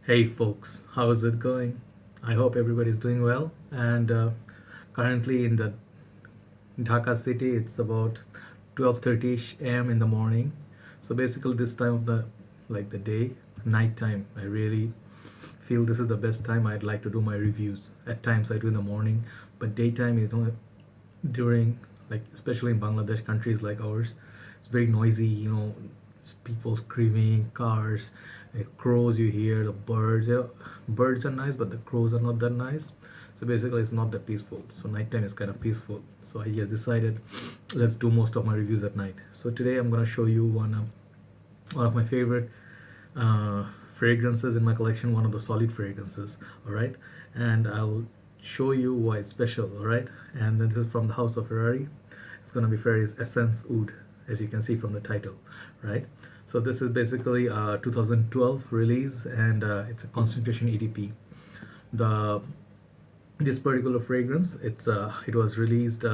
Hey folks, how is it going? I hope everybody's doing well. And currently in the Dhaka city, it's about 12:30 a.m. in the morning. So basically, this time of the day, night time, I really feel this is the best time I'd like to do my reviews. At times I do in the morning, but daytime, during like especially in Bangladesh, countries like ours, it's very noisy. People screaming, cars, crows. You hear the birds. Birds are nice, but the crows are not that nice. So basically, it's not that peaceful. So nighttime is kind of peaceful. So I just decided, let's do most of my reviews at night. So today I'm gonna show you one of my favorite uh, fragrances in my collection, one of the solid fragrances. All right, and I'll show you why it's special. All right, and then this is from the house of Ferrari. It's gonna be Ferrari's Essence Oud, as you can see from the title, right? So this is basically a 2012 release, and it's a concentration EDP. The This particular fragrance, it was released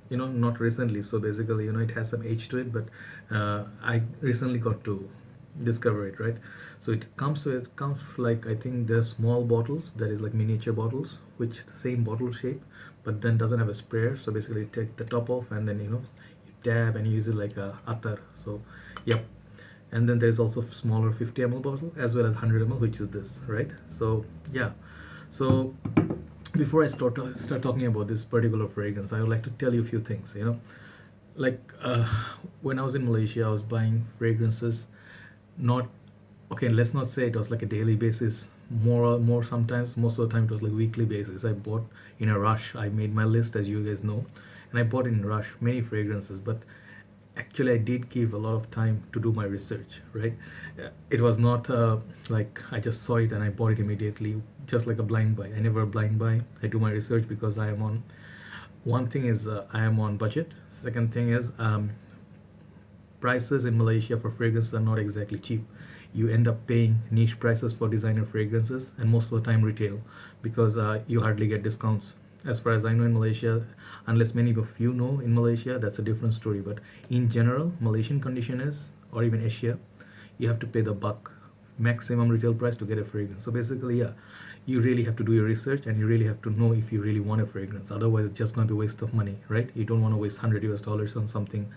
not recently, so basically it has some age to it, but I recently got to discover it, right? So it comes like, I think there's small bottles that is like miniature bottles, which the same bottle shape, but then doesn't have a sprayer. So basically you take the top off, and then you dab and use it like a attar. So yep. And then there's also smaller 50 ml bottle as well as 100 ml, which is this, right? So yeah. So before I start talking about this particular fragrance, I would like to tell you a few things. Like when I was in Malaysia, I was buying fragrances. Not okay. Let's not say it was like a daily basis. More sometimes. Most of the time, it was like weekly basis. I bought in a rush. I made my list, as you guys know, and I bought in a rush many fragrances. But actually, I did give a lot of time to do my research, right? It was not like I just saw it and I bought it immediately, just like a blind buy. I never blind buy. I do my research because I am on, one thing is I am on budget. Second thing is prices in Malaysia for fragrances are not exactly cheap. You end up paying niche prices for designer fragrances, and most of the time retail, because you hardly get discounts. As far as I know in Malaysia, unless many of you know in Malaysia, that's a different story. But in general, Malaysian condition is, or even Asia, you have to pay the buck maximum retail price to get a fragrance. So basically, yeah, you really have to do your research, and you really have to know if you really want a fragrance. Otherwise, it's just going to be a waste of money, right? You don't want to waste $100 on something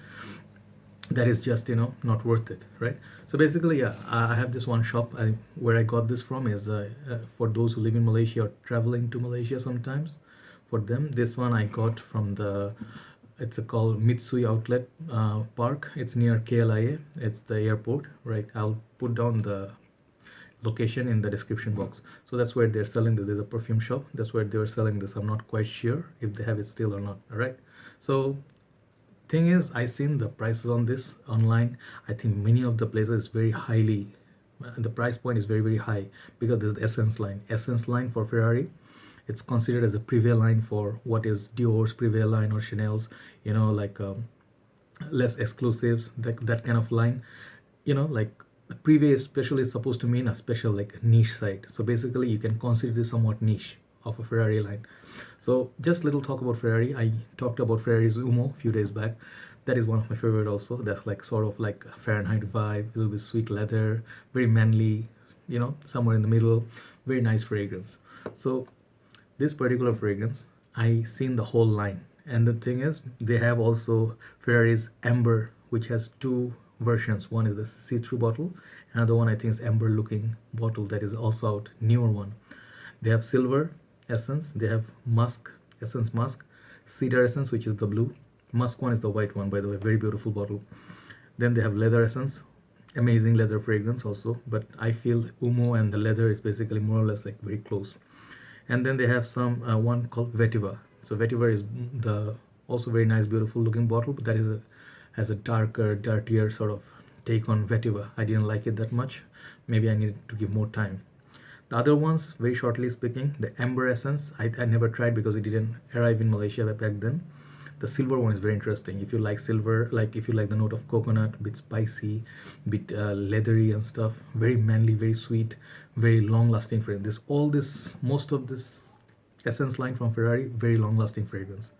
that is just not worth it, right? So basically, yeah, I have this one shop. Where I got this from is for those who live in Malaysia or traveling to Malaysia sometimes. For them, this one I got from it's called MITSUI Outlet Park. It's near KLIA. It's the airport, right? I'll put down the location in the description box. So that's where they're selling this. There's a perfume shop. That's where they were selling this. I'm not quite sure if they have it still or not. All right. So thing is, I seen the prices on this online. I think many of the places is very highly, the price point is very very high, because there's the essence line for Ferrari. It's considered as a prevail line for what is Dior's prevail line or Chanel's, like less exclusives, that kind of line. Like the previous special is supposed to mean a special, like a niche side. So basically you can consider this somewhat niche of a Ferrari line. So just little talk about Ferrari. I talked about Ferrari's Umo a few days back. That is one of my favorite also. That's like sort of like a Fahrenheit vibe, a little bit sweet leather, very manly, somewhere in the middle, very nice fragrance. So this particular fragrance, I seen the whole line. And the thing is, they have also Ferrari's Amber, which has two versions. One is the see-through bottle, another one I think is amber looking bottle, that is also out, newer one. They have silver essence, they have musk, essence musk, cedar essence, which is the blue, musk one is the white one, by the way, very beautiful bottle. Then they have leather essence, amazing leather fragrance also, but I feel Umo and the leather is basically more or less like very close. And then they have some one called Vetiver. So Vetiver is the also very nice, beautiful looking bottle, but that is has a darker, dirtier sort of take on Vetiver. I didn't like it that much. Maybe I needed to give more time. The other ones, very shortly speaking, the Amber Essence, I never tried because it didn't arrive in Malaysia back then. The silver one is very interesting. If you like silver, like if you like the note of coconut, a bit spicy, a bit leathery and stuff, very manly, very sweet, very long-lasting fragrance. Most of this essence line from Ferrari, very long-lasting fragrance.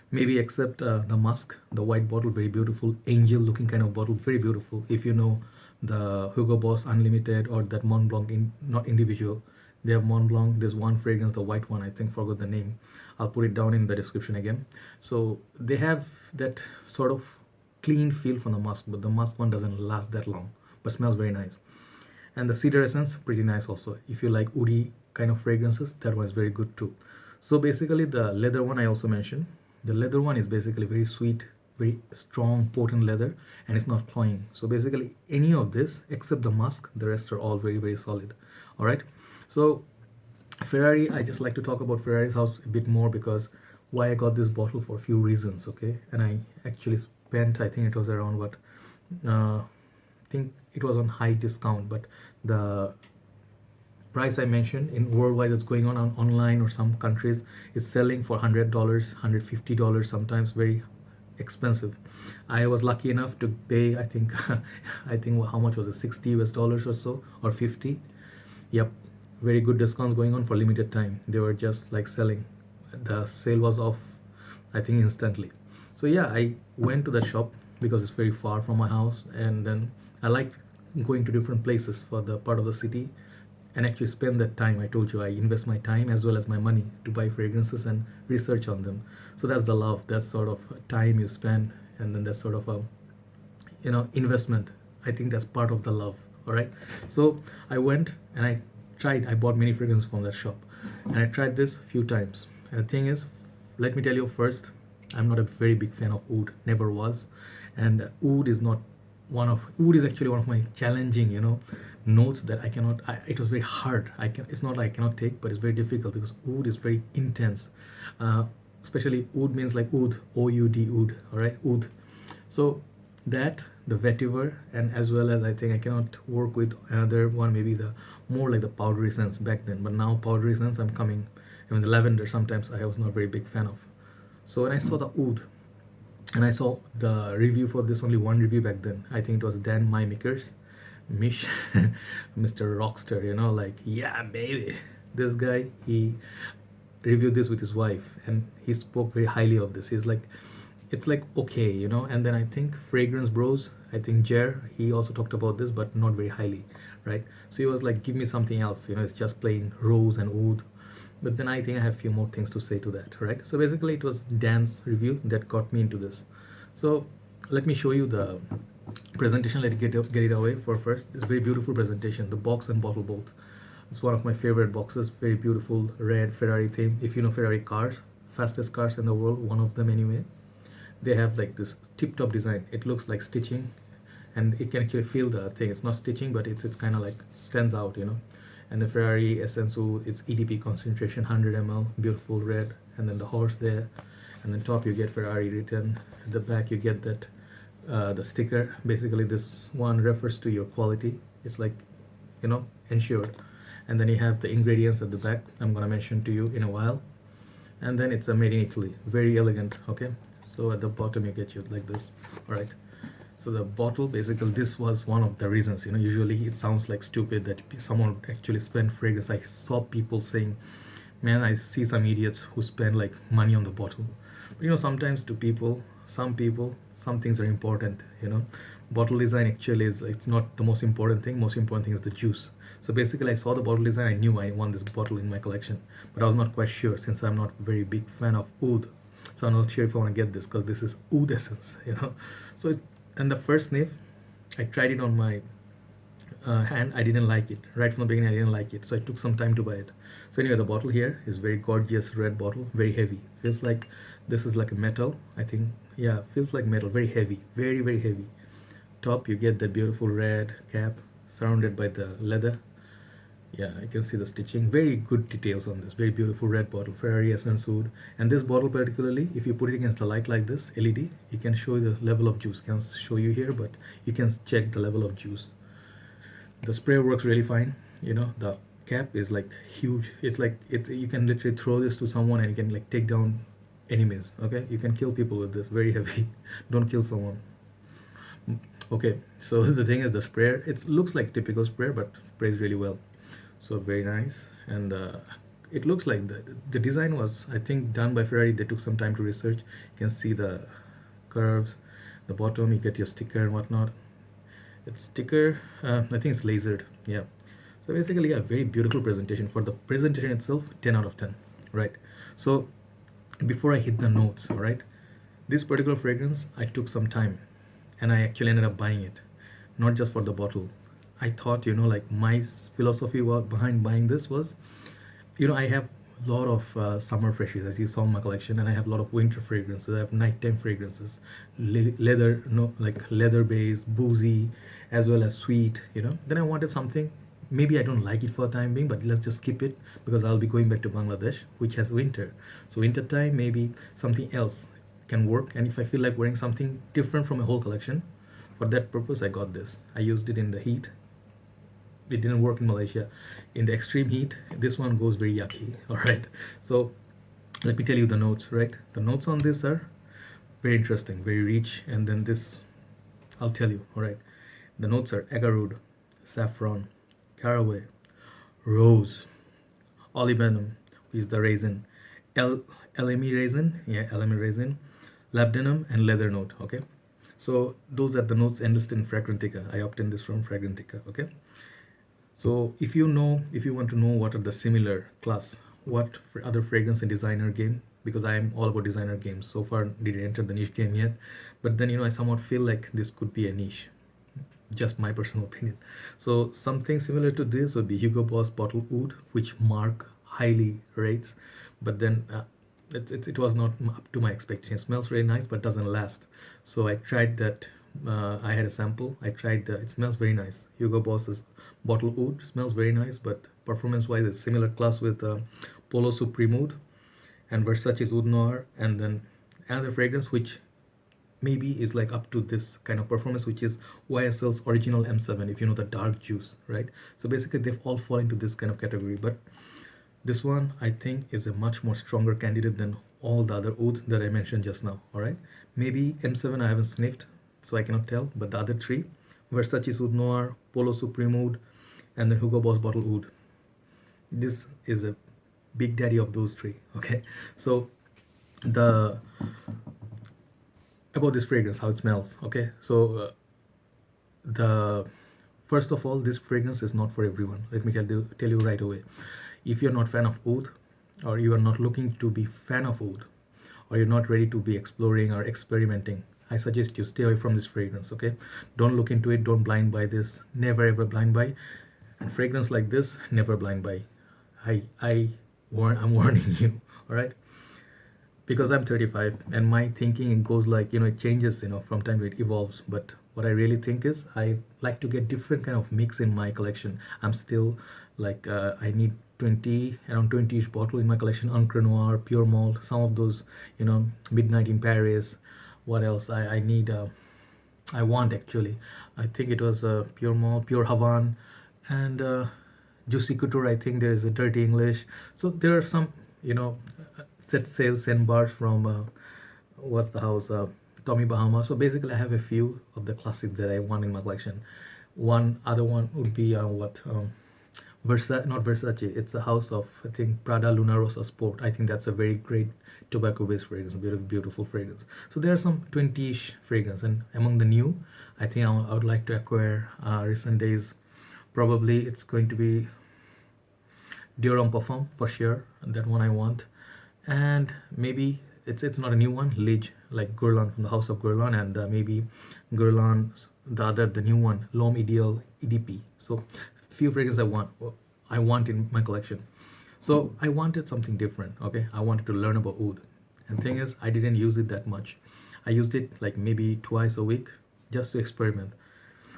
Maybe except the musk, the white bottle, very beautiful, angel-looking kind of bottle, very beautiful. If you know the Hugo Boss Unlimited or that Mont Blanc, not individual. They have Mont Blanc. There's one fragrance, the white one. I think forgot the name. I'll put it down in the description again. So they have that sort of clean feel from the musk, but the musk one doesn't last that long, but smells very nice. And the cedar essence, pretty nice also. If you like woody kind of fragrances, that one is very good too. So basically, the leather one I also mentioned. The leather one is basically very sweet, very strong, potent leather, and it's not cloying. So basically, any of this except the musk, the rest are all very, very solid. All right. So Ferrari, I just like to talk about Ferrari's house a bit more because why I got this bottle for a few reasons, okay? And I actually spent, I think it was around what, I think it was on high discount, but the price I mentioned in worldwide that's going on online or some countries is selling for $100, $150 sometimes, very expensive. I was lucky enough to pay, I think, I think how much was it, 60 US dollars or so, or 50. Yep, very good discounts going on for limited time. They were just like selling. The sale was off, I think, instantly. So yeah, I went to the shop because it's very far from my house, and then I like going to different places for the part of the city and actually spend that time. I told you I invest my time as well as my money to buy fragrances and research on them. So that's the love, that's sort of time you spend, and then that's sort of a investment. I think that's part of the love. All right. So I went and I bought many fragrances from that shop, and I tried this a few times. And the thing is, let me tell you first, I'm not a very big fan of oud, never was. And oud is not oud is actually one of my challenging notes that I cannot. It was very hard. It's not like I cannot take, but it's very difficult because oud is very intense. Especially oud means like oud, O-U-D, oud. All right, oud. So that, the vetiver, and as well as I think I cannot work with another one, maybe the more like the powdery scents back then. But now powdery scents I'm coming. Even the lavender sometimes I was not very big fan of. So when I saw the oud, and I saw the review for this, only one review back then. I think it was Dan Mymikers, Mish, Mr. Rockster, like, yeah, baby. This guy, he reviewed this with his wife, and he spoke very highly of this. He's like, it's like okay, and then I think Fragrance Bros, I think Jer, he also talked about this, but not very highly, right? So he was like, give me something else, it's just plain rose and oud. But then I think I have a few more things to say to that, right? So basically it was Dan's review that got me into this. So let me show you the presentation. Let me get it away for first. It's a very beautiful presentation, the box and bottle both. It's one of my favorite boxes, very beautiful red Ferrari theme. If you know Ferrari cars, fastest cars in the world, one of them anyway, they have like this tip-top design. It looks like stitching, and it can actually feel the thing. It's not stitching, but it's kind of like stands out, And the Ferrari Essence Oud, it's EDP concentration, 100 ml, beautiful red, and then the horse there, and then top you get Ferrari written. At the back you get that the sticker. Basically this one refers to your quality. It's like ensured. And then you have the ingredients at the back. I'm gonna mention to you in a while. And then it's a made in Italy, very elegant. Okay, so at the bottom you get like this. All right. So the bottle, basically, this was one of the reasons. Usually it sounds like stupid that someone would actually spend fragrance. I saw people saying, "Man, I see some idiots who spend like money on the bottle." But sometimes to people, some things are important. Bottle design actually it's not the most important thing. Most important thing is the juice. So basically, I saw the bottle design. I knew I want this bottle in my collection, but I was not quite sure since I'm not very big fan of oud. So I'm not sure if I want to get this because this is oud essence. So. And the first sniff, I tried it on my hand. I didn't like it. Right from the beginning, I didn't like it. So I took some time to buy it. So anyway, the bottle here is very gorgeous red bottle, very heavy. Feels like this is like a metal. I think, yeah, feels like metal, very heavy, very, very heavy. Top, you get the beautiful red cap surrounded by the leather. Yeah, I can see the stitching. Very good details on this. Very beautiful red bottle, Ferrari Essence Oud. And this bottle particularly, if you put it against the light like this, LED, you can show the level of juice. Can't show you here, but you can check the level of juice. The spray works really fine. The cap is like huge. It's like you can literally throw this to someone and you can like take down enemies. Okay, you can kill people with this. Very heavy. Don't kill someone. Okay, so the thing is the sprayer. It looks like typical sprayer, but sprays really well. So very nice. And it looks like the design was, I think, done by Ferrari. They took some time to research. You can see the curves, the bottom, you get your sticker and whatnot. It's sticker, I think it's lasered. Yeah. So basically, a very beautiful presentation. For the presentation itself, 10 out of 10. Right. So before I hit the notes, all right, this particular fragrance, I took some time and I actually ended up buying it, not just for the bottle. I thought, like my philosophy behind buying this was, I have a lot of summer freshies, as you saw in my collection, and I have a lot of winter fragrances. I have nighttime fragrances, leather, no, like leather based, boozy, as well as sweet. Then I wanted something. Maybe I don't like it for the time being, but let's just keep it because I'll be going back to Bangladesh, which has winter. So winter time, maybe something else can work. And if I feel like wearing something different from a whole collection, for that purpose, I got this. I used it in the heat. It didn't work in Malaysia. In the extreme heat, this one goes very yucky. All right. So let me tell you the notes, right? The notes on this are very interesting, very rich. And then this, I'll tell you, all right. The notes are agarwood, saffron, caraway, rose, olibanum, which is the raisin, LME raisin, labdanum, and leather note. Okay, so those are the notes enlisted in Fragrantica. I obtained this from Fragrantica. Okay, so if you want to know what are the similar class, what other fragrance and designer game, because I am all about designer games. So far, didn't enter the niche game yet, but then I somewhat feel like this could be a niche. Just my personal opinion. So something similar to this would be Hugo Boss Bottle Oud, which Mark highly rates, but then it was not up to my expectation. It smells very nice, but doesn't last. So I tried that. I had a sample. I tried. It smells very nice. Hugo Boss's Bottle Oud smells very nice, but performance-wise, it's similar class with Polo Supreme Oud and Versace's Oud Noir, and then another fragrance which maybe is like up to this kind of performance, which is YSL's original M7, if you know the dark juice, right? So basically they've all fall into this kind of category, but this one I think is a much more stronger candidate than all the other ouds that I mentioned just now. All right, maybe M7 I haven't sniffed, so I cannot tell, but the other three, Versace's Oud Noir, Polo Supreme Oud, and then Hugo Boss Bottle Oud, this is a big daddy of those three. Okay, so the about this fragrance, how it smells. Okay, so the first of all, this fragrance is not for everyone. Let me tell you right away. If you're not fan of oud, or you are not looking to be fan of oud, or you're not ready to be exploring or experimenting, I suggest you stay away from this fragrance. Okay, don't look into it. Don't blind buy this. Never ever blind buy. And fragrance like this, never blind buy. I'm warning you. All right, because I'm 35 and my thinking goes like, it changes, from time to it evolves. But what I really think is I like to get different kind of mix in my collection. I'm still like, I need around 20-ish bottle in my collection. Encre Noir, Pure Malt, some of those, Midnight in Paris. What else? I need, I want actually. I think it was Pure Malt, Pure Havan, and Juicy Couture. I think there is a Dirty English. So there are some, set sails and bars from what's the house, Tommy Bahama. So basically I have a few of the classics that I want in my collection. One other one would be not Versace, it's a house of, I think, Prada Luna Rosa Sport. I think that's a very great tobacco based fragrance, beautiful fragrance. So there are some 20-ish fragrance, and among the new, I think I would like to acquire recent days. Probably it's going to be Dior Homme Parfum for sure, that one I want. And maybe it's not a new one, Lige, like Guerlain from the house of Guerlain, and maybe Guerlain, the new one, L'Homme Ideal EDP. So few fragrances I want in my collection. So I wanted something different. Okay, I wanted to learn about oud, and thing is I didn't use it that much. I used it like maybe twice a week just to experiment.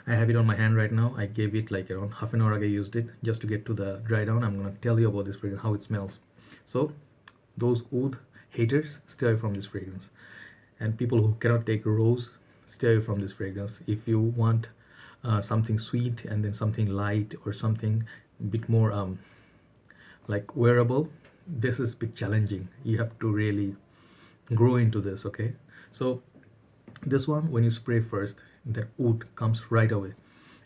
I have it on my hand right now. I gave it like around half an hour ago. I used it just to get to the dry down. I'm gonna tell you about this fragrance, how it smells. So those oud haters, stay away from this fragrance, and people who cannot take rose, stay away from this fragrance. If you want something sweet and then something light or something a bit more like wearable, this is a bit challenging. You have to really grow into this. Okay, so this one, when you spray first, the oud comes right away,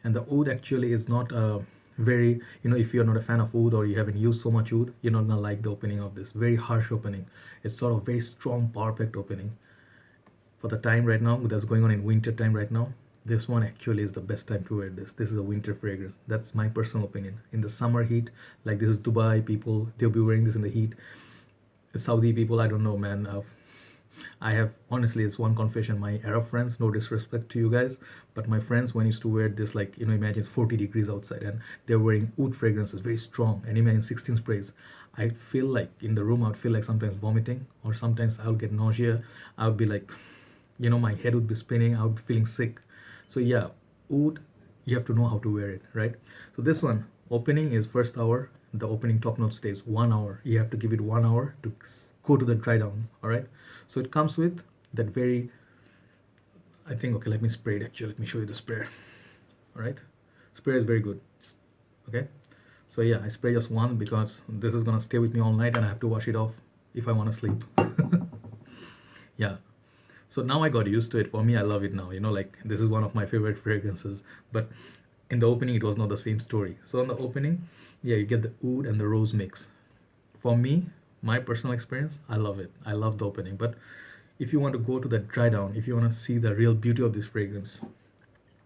and the oud actually is not very, if you're not a fan of oud or you haven't used so much oud, you're not gonna like the opening of this. Very harsh opening. It's sort of very strong, power packed opening. For the time right now that's going on in winter time right now, this one actually is the best time to wear this. This is a winter fragrance. That's my personal opinion. In the summer heat, like this is Dubai people, they'll be wearing this in the heat. The Saudi people, I don't know, man. I have, honestly, it's one confession. My Arab friends, no disrespect to you guys, but my friends, when used to wear this, like, imagine it's 40 degrees outside and they're wearing oud fragrances, very strong, and imagine 16 sprays. I feel like in the room, I would feel like sometimes vomiting, or sometimes I would get nausea. I would be like, my head would be spinning. I would be feeling sick. So yeah, oud, you have to know how to wear it, right? So this one, opening is first hour. The opening top note stays 1 hour. You have to give it 1 hour to go to the dry down. All right. So it comes with that very, I think, okay, let me spray it actually. Let me show you the sprayer. All right. Sprayer is very good. Okay. So yeah, I spray just one because this is gonna stay with me all night and I have to wash it off if I want to sleep. Yeah. So now I got used to it. For me, I love it now. Like this is one of my favorite fragrances. But in the opening, it was not the same story. So in the opening, yeah, you get the oud and the rose mix. For me, my personal experience, I love it. I love the opening. But if you want to go to the dry down, if you want to see the real beauty of this fragrance,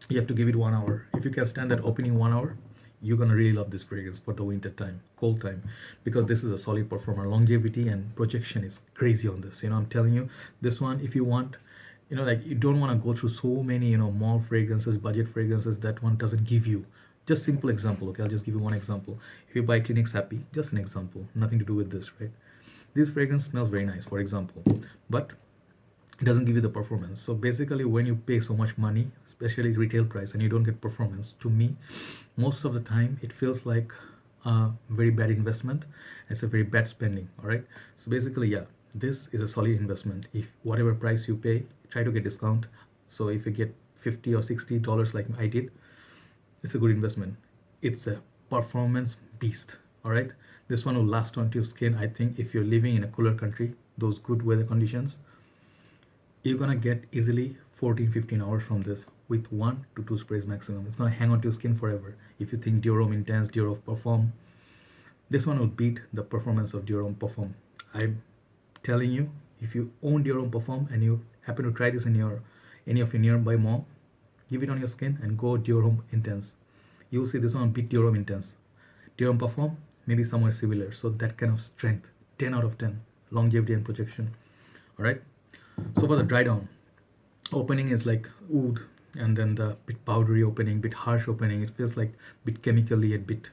you have to give it 1 hour. If you can stand that opening 1 hour, you're gonna really love this fragrance for the winter time, cold time, because this is a solid performer. Longevity and projection is crazy on this. I'm telling you, this one, if you want, like you don't want to go through so many, mall fragrances, budget fragrances, that one doesn't give you. Just simple example, okay? I'll just give you one example. If you buy Clinique's Happy, just an example, nothing to do with this, right? This fragrance smells very nice, for example, but it doesn't give you the performance. So basically, when you pay so much money, especially retail price, and you don't get performance, to me, most of the time it feels like a very bad investment. It's a very bad spending. All right. So basically, yeah, this is a solid investment. If whatever price you pay, try to get discount. So if you get $50 or $60 like I did, it's a good investment. It's a performance beast. All right. This one will last onto your skin. I think if you're living in a cooler country, those good weather conditions, you're gonna get easily 14-15 hours from this with 1 to 2 sprays maximum. It's gonna hang on to your skin forever. If you think Dior Intense, Dior Perform, this one will beat the performance of Dior Perform. I'm telling you, if you own Dior Perform and you happen to try this in any of your nearby mall, give it on your skin and go Dior Intense. You'll see this one will beat Dior Intense. Dior Perform, maybe somewhere similar. So that kind of strength, 10 out of 10, longevity and projection. All right. So for the dry down, opening is like oud, and then the bit powdery opening, bit harsh opening. It feels like bit chemically, a bit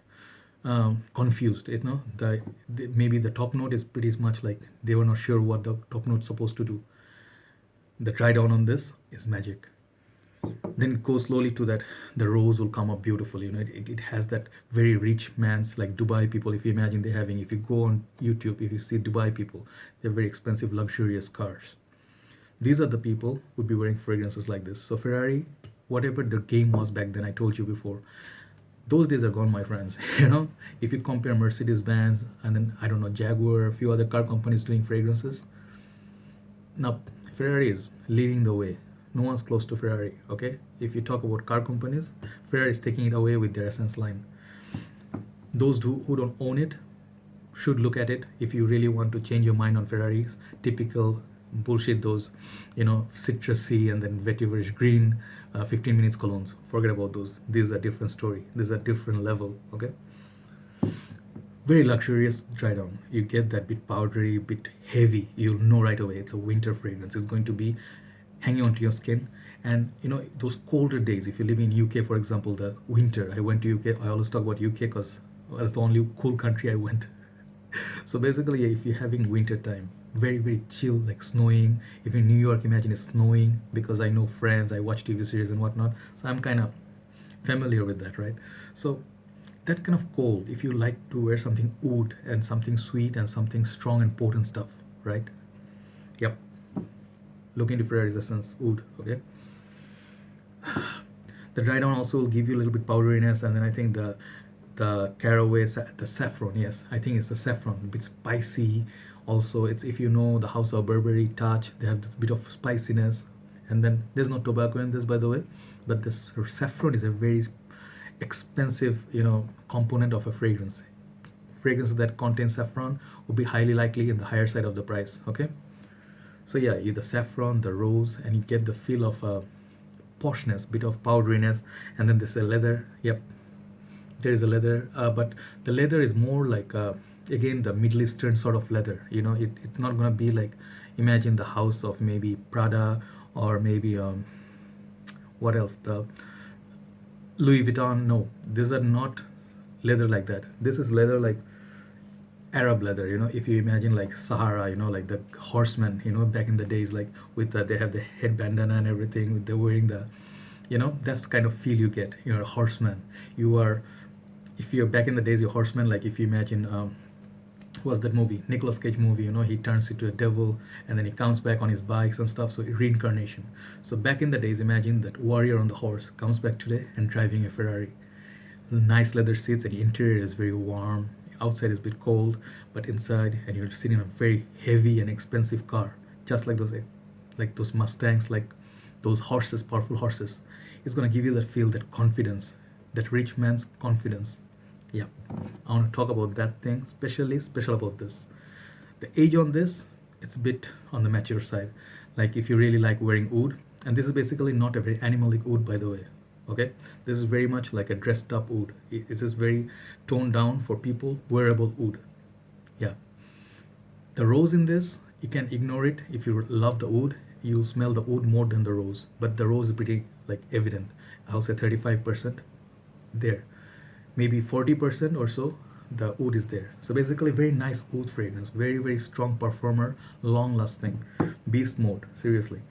confused. Maybe the top note is pretty much like they were not sure what the top note's supposed to do. The dry down on this is magic. Then it goes slowly to that. The rose will come up beautifully. It has that very rich man's, like Dubai people. If you imagine they're having, if you go on YouTube, if you see Dubai people, they're very expensive, luxurious cars. These are the people who would be wearing fragrances like this. So Ferrari, whatever the game was back then, I told you before, those days are gone, my friends. If you compare Mercedes-Benz and then, I don't know, Jaguar, a few other car companies doing fragrances, now Ferrari is leading the way. No one's close to Ferrari, okay? If you talk about car companies, Ferrari is taking it away with their Essence line. Those who don't own it should look at it if you really want to change your mind on Ferrari's typical bullshit, those citrusy and then vetiver green 15 minutes colognes. Forget about those. These are different story. This is a different level. Okay, very luxurious dry down. You get that bit powdery, bit heavy. You'll know right away it's a winter fragrance. It's going to be hanging onto your skin. And those colder days, if you live in UK, for example, the winter, I went to UK. I always talk about UK because that's the only cool country I went. So basically, if you're having winter time, very very chill, like snowing. If in New York, imagine it's snowing, because I know friends, I watch TV series and whatnot, so I'm kind of familiar with that, right? So that kind of cold, if you like to wear something oud and something sweet and something strong and potent stuff, right? Yep, look into Ferrari's Essence Oud. Okay, the dry down also will give you a little bit powderiness, and then I think the caraway, the saffron, yes, I think it's the saffron, a bit spicy. Also, it's, if you know the House of Burberry Touch, they have a bit of spiciness. And then there's no tobacco in this, by the way, but this saffron is a very expensive component of a fragrance. Fragrances that contain saffron will be highly likely in the higher side of the price. Okay, so yeah, you the saffron, the rose, and you get the feel of a poshness, bit of powderiness, and then there's a leather. Yep, there is a leather, but the leather is more like again the Middle Eastern sort of leather. It's not gonna be like, imagine the house of maybe Prada, or maybe what else, the Louis Vuitton. No, these are not leather like that. This is leather like Arab leather. If you imagine like Sahara, like the horsemen, back in the days, like with they have the head bandana and everything. They're wearing the, that's the kind of feel you get. You're a horseman. If you're back in the days, you're horseman. Like if you imagine, what's that movie? Nicolas Cage movie. He turns into a devil and then he comes back on his bikes and stuff. So reincarnation. So back in the days, imagine that warrior on the horse comes back today and driving a Ferrari. Nice leather seats, and the interior is very warm. Outside is a bit cold, but inside, and you're sitting in a very heavy and expensive car, just like those Mustangs, like those horses, powerful horses. It's gonna give you that feel, that confidence, that rich man's confidence. Yeah, I want to talk about that thing, special about this. The age on this, it's a bit on the mature side. Like if you really like wearing oud, and this is basically not a very animalic oud, by the way. Okay, this is very much like a dressed up oud. This is very toned down for people, wearable oud. Yeah, the rose in this, you can ignore it. If you love the oud, you smell the oud more than the rose, but the rose is pretty like evident. I'll say 35% there, maybe 40% or so the oud is there. So basically very nice oud fragrance, very strong performer, long lasting, beast mode, seriously.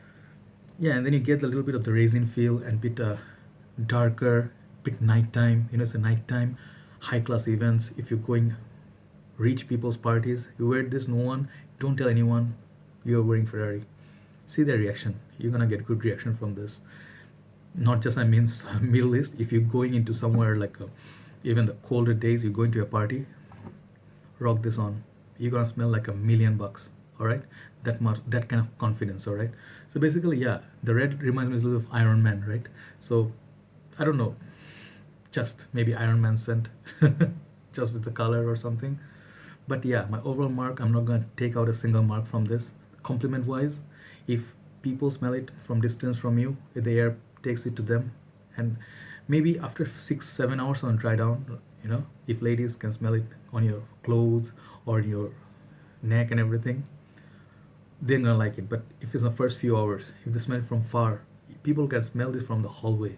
Yeah, and then you get a little bit of the resin feel and bit darker, bit nighttime. It's a nighttime high class events. If you're going rich people's parties, you wear this, don't tell anyone you're wearing Ferrari. See their reaction. You're gonna get good reaction from this. Not just, I mean, Middle East. If you're going into somewhere like even the colder days, you're going to a party, rock this on. You're gonna smell like $1,000,000. All right, that kind of confidence. All right. So basically, yeah, the red reminds me a little of Iron Man, right? So I don't know, just maybe Iron Man scent, just with the color or something. But yeah, my overall mark, I'm not gonna take out a single mark from this. Compliment wise, if people smell it from distance from you, if the air takes it to them, and maybe after 6-7 hours on dry down, if ladies can smell it on your clothes or your neck and everything, they're gonna like it. But if it's the first few hours, if they smell it from far, people can smell this from the hallway.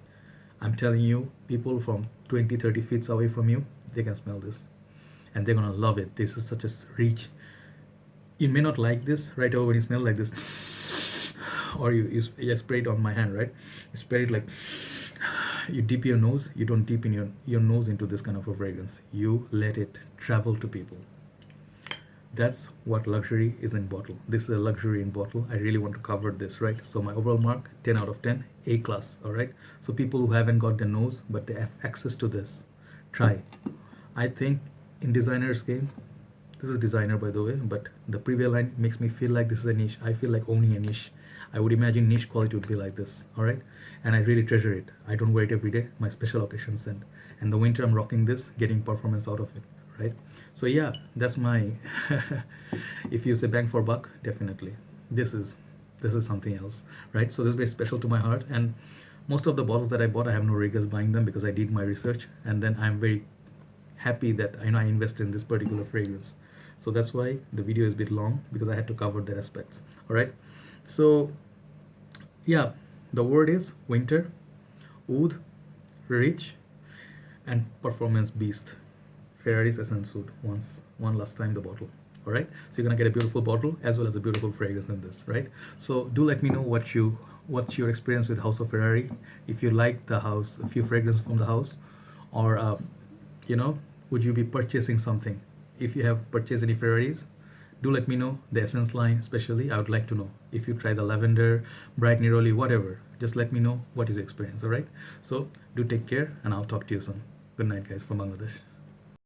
I'm telling you, people from 20-30 feet away from you, they can smell this and they're gonna love it. This is such a reach. You may not like this right away when you smell like this, or you spray it on my hand, right? You spray it like, you dip your nose. You don't dip in your nose into this kind of a fragrance. You let it travel to people. That's what luxury is in bottle. This is a luxury in bottle. I really want to cover this, right? So my overall mark, 10 out of 10, A class, all right? So people who haven't got the nose, but they have access to this, try. I think in designer's game, this is designer, by the way, but the previous line makes me feel like this is a niche. I feel like owning a niche. I would imagine niche quality would be like this, all right? And I really treasure it. I don't wear it every day, my special occasion scent. And the winter, I'm rocking this, getting performance out of it, right? So yeah, that's my, if you say bang for buck, definitely. This is something else, right? So this is very special to my heart. And most of the bottles that I bought, I have no regrets buying them because I did my research. And then I'm very happy that I invested in this particular fragrance. So that's why the video is a bit long, because I had to cover that aspects, all right? So yeah, the word is winter, oud, rich, and performance beast. Ferrari's Essence Oud, one last time the bottle, all right? So you're gonna get a beautiful bottle as well as a beautiful fragrance in this, right? So do let me know what's your experience with House of Ferrari. If you like the house, a few fragrances from the house, or would you be purchasing something? If you have purchased any Ferraris, do let me know. The Essence line especially, I would like to know. If you try the lavender, bright neroli, whatever, just let me know what is your experience, all right? So do take care, and I'll talk to you soon. Good night, guys, from Bangladesh.